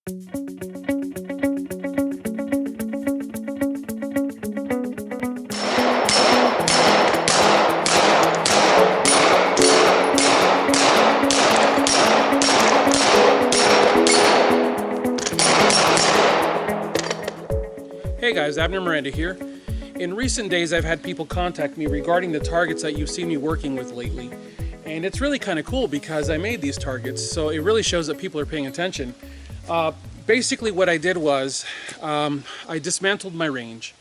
Hey guys, Abner Miranda here. In recent days I've had people contact me regarding the targets that you've seen me working with lately. And it's really kind of cool because I made these targets, so it really shows that people are paying attention. Basically what I did was I dismantled my range.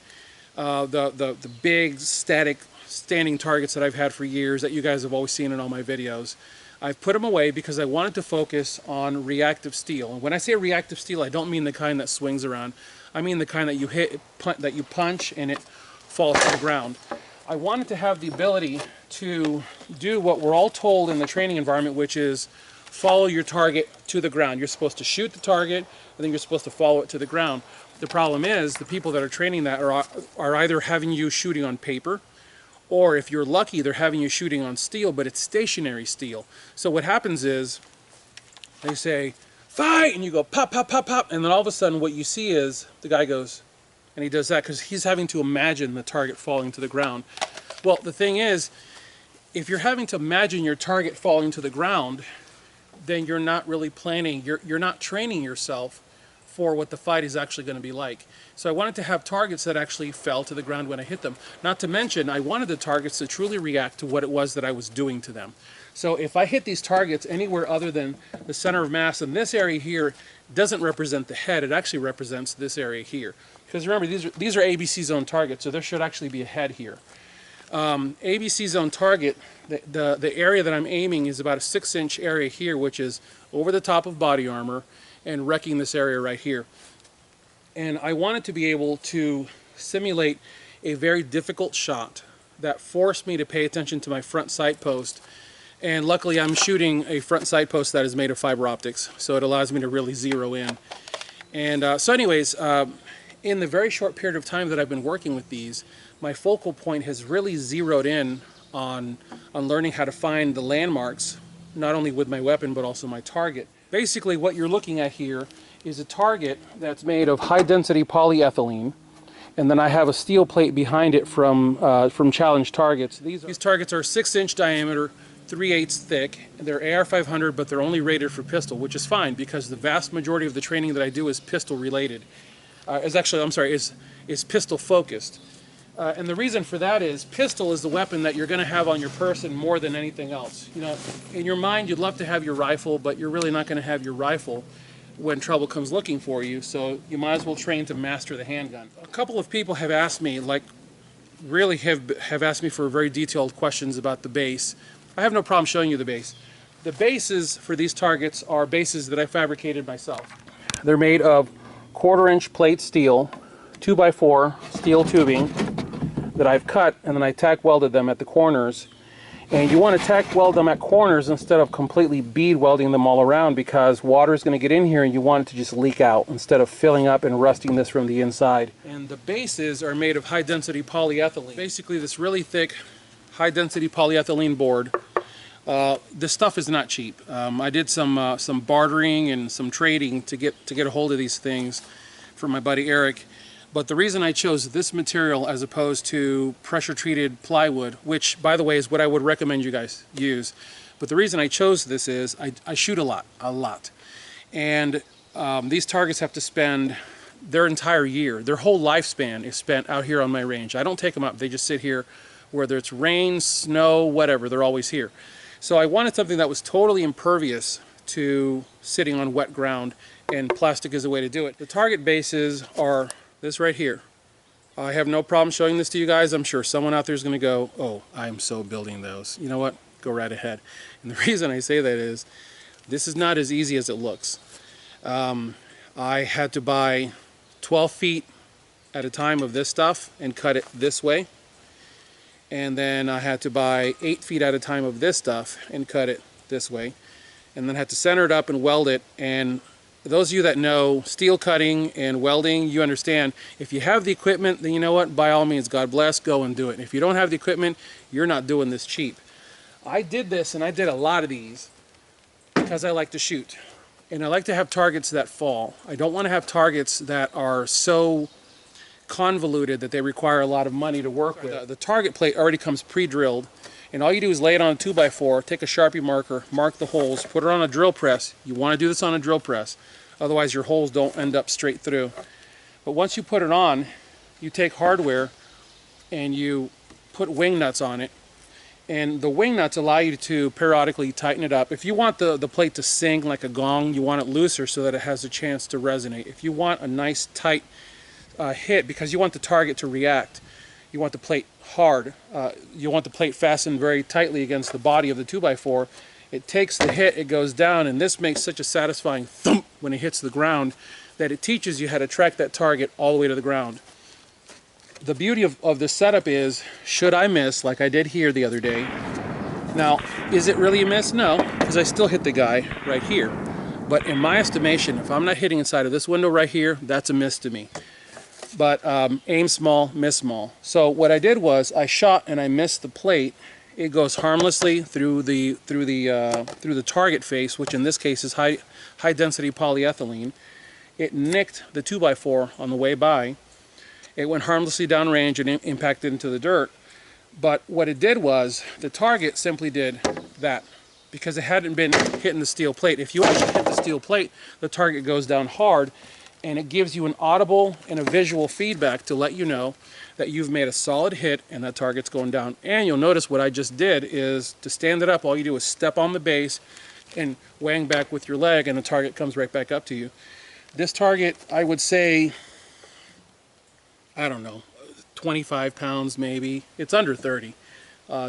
The big static standing targets that I've had for years that you guys have always seen in all my videos. I've put them away because I wanted to focus on reactive steel. And when I say reactive steel, I don't mean the kind that swings around. I mean the kind that you hit, that you punch and it falls to the ground. I wanted to have the ability to do what we're all told in the training environment, which is follow your target to the ground. You're supposed to shoot the target, and then you're supposed to follow it to the ground. The problem is the people that are training that are either having you shooting on paper, or if you're lucky, they're having you shooting on steel, but it's stationary steel. So what happens is they say, fight, and you go pop, pop, pop, pop, and then all of a sudden what you see is the guy goes, and he does that because he's having to imagine the target falling to the ground. Well, the thing is, if you're having to imagine your target falling to the ground, then you're not really planning, you're not training yourself for what the fight is actually going to be like. So I wanted to have targets that actually fell to the ground when I hit them. Not to mention, I wanted the targets to truly react to what it was that I was doing to them. So if I hit these targets anywhere other than the center of mass, and this area here doesn't represent the head, it actually represents this area here. Because remember, these are ABC zone targets, so there should actually be a head here. ABC zone target, the area that I'm aiming is about a 6-inch area here, which is over the top of body armor and wrecking this area right here. And I wanted to be able to simulate a very difficult shot that forced me to pay attention to my front sight post. And luckily I'm shooting a front sight post that is made of fiber optics, so it allows me to really zero in. And so anyways, in the very short period of time that I've been working with these, my focal point has really zeroed in on learning how to find the landmarks, not only with my weapon but also my target. Basically what you're looking at here is a target that's made of high density polyethylene, and then I have a steel plate behind it from Challenge Targets. These targets are 6-inch diameter, 3/8 thick. They're AR-500, but they're only rated for pistol, which is fine because the vast majority of the training that I do is pistol related. Is pistol focused. And the reason for that is pistol is the weapon that you're going to have on your person more than anything else. You know, in your mind you'd love to have your rifle, but you're really not going to have your rifle when trouble comes looking for you, so you might as well train to master the handgun. A couple of people have asked me, really have asked me for very detailed questions about the base. I have no problem showing you the base. The bases for these targets are bases that I fabricated myself. They're made of 1/4-inch plate steel, 2x4 steel tubing that I've cut, and then I tack welded them at the corners. And you want to tack weld them at corners instead of completely bead welding them all around, because water is going to get in here and you want it to just leak out instead of filling up and rusting this from the inside. And the bases are made of high density polyethylene. Basically this really thick high density polyethylene board. This stuff is not cheap. I did some bartering and some trading to get a hold of these things from my buddy Eric. But the reason I chose this material as opposed to pressure treated plywood, which by the way is what I would recommend you guys use, but the reason I chose this is I shoot a lot. And these targets have to spend their entire year, their whole lifespan is spent out here on my range. I don't take them up, they just sit here, whether it's rain, snow, whatever, they're always here. So I wanted something that was totally impervious to sitting on wet ground, and plastic is a way to do it. The target bases are this right here. I have no problem showing this to you guys. I'm sure someone out there is going to go, oh, I'm so building those. You know what? Go right ahead. And the reason I say that is this is not as easy as it looks. I had to buy 12 feet at a time of this stuff and cut it this way. And then I had to buy 8 feet at a time of this stuff and cut it this way. And then had to center it up and weld it. And those of you that know steel cutting and welding, you understand, if you have the equipment, then you know what, by all means, God bless, go and do it. If you don't have the equipment, you're not doing this cheap. I did this, and I did a lot of these because I like to shoot. And I like to have targets that fall. I don't want to have targets that are so convoluted that they require a lot of money to work with. The target plate already comes pre-drilled, and all you do is lay it on a 2x4, take a Sharpie marker, mark the holes, put it on a drill press. You want to do this on a drill press, otherwise your holes don't end up straight through. But once you put it on, you take hardware and you put wing nuts on it. And the wing nuts allow you to periodically tighten it up. If you want the plate to sing like a gong, you want it looser so that it has a chance to resonate. If you want a nice tight hit, because you want the target to react, you want the plate hard, you want the plate fastened very tightly against the body of the 2x4, it takes the hit, it goes down, and this makes such a satisfying thump when it hits the ground that it teaches you how to track that target all the way to the ground. The beauty of this setup is, should I miss, like I did here the other day, now, is it really a miss? No, because I still hit the guy right here. But in my estimation, if I'm not hitting inside of this window right here, that's a miss to me. But aim small, miss small. So what I did was, I shot and I missed the plate. It goes harmlessly through the target face, which in this case is high density polyethylene. It nicked the 2x4 on the way by. It went harmlessly downrange and impacted into the dirt. But what it did was, the target simply did that, because it hadn't been hitting the steel plate. If you actually hit the steel plate, the target goes down hard, and it gives you an audible and a visual feedback to let you know that you've made a solid hit and that target's going down. And you'll notice what I just did is, to stand it up, all you do is step on the base and wang back with your leg, and the target comes right back up to you. This target, I would say, I don't know, 25 pounds maybe. It's under 30.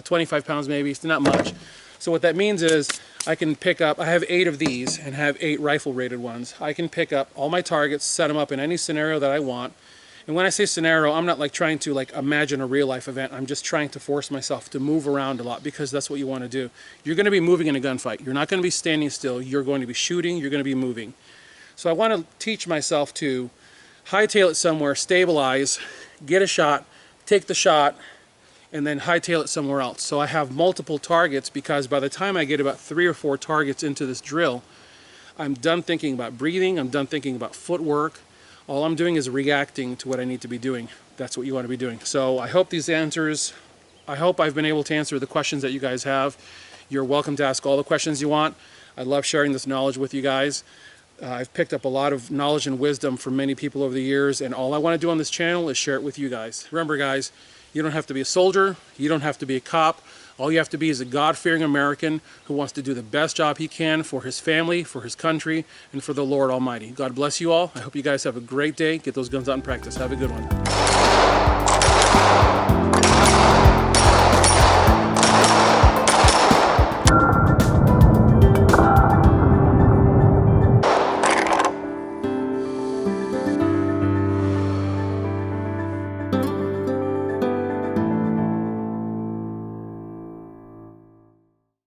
25 pounds maybe, it's not much. So what that means is, I can pick up, I have 8 of these and have 8 rifle rated ones. I can pick up all my targets, set them up in any scenario that I want. And when I say scenario, I'm not like trying to imagine a real life event. I'm just trying to force myself to move around a lot, because that's what you want to do. You're going to be moving in a gunfight. You're not going to be standing still. You're going to be shooting. You're going to be moving. So I want to teach myself to hightail it somewhere, stabilize, get a shot, take the shot, and then hightail it somewhere else. So I have multiple targets, because by the time I get about 3 or 4 targets into this drill, I'm done thinking about breathing, I'm done thinking about footwork. All I'm doing is reacting to what I need to be doing. That's what you want to be doing. So I hope I hope I've been able to answer the questions that you guys have. You're welcome to ask all the questions you want. I love sharing this knowledge with you guys. I've picked up a lot of knowledge and wisdom from many people over the years, and all I want to do on this channel is share it with you guys. Remember guys, you don't have to be a soldier, you don't have to be a cop. All you have to be is a God-fearing American who wants to do the best job he can for his family, for his country, and for the Lord Almighty. God bless you all. I hope you guys have a great day. Get those guns out and practice. Have a good one.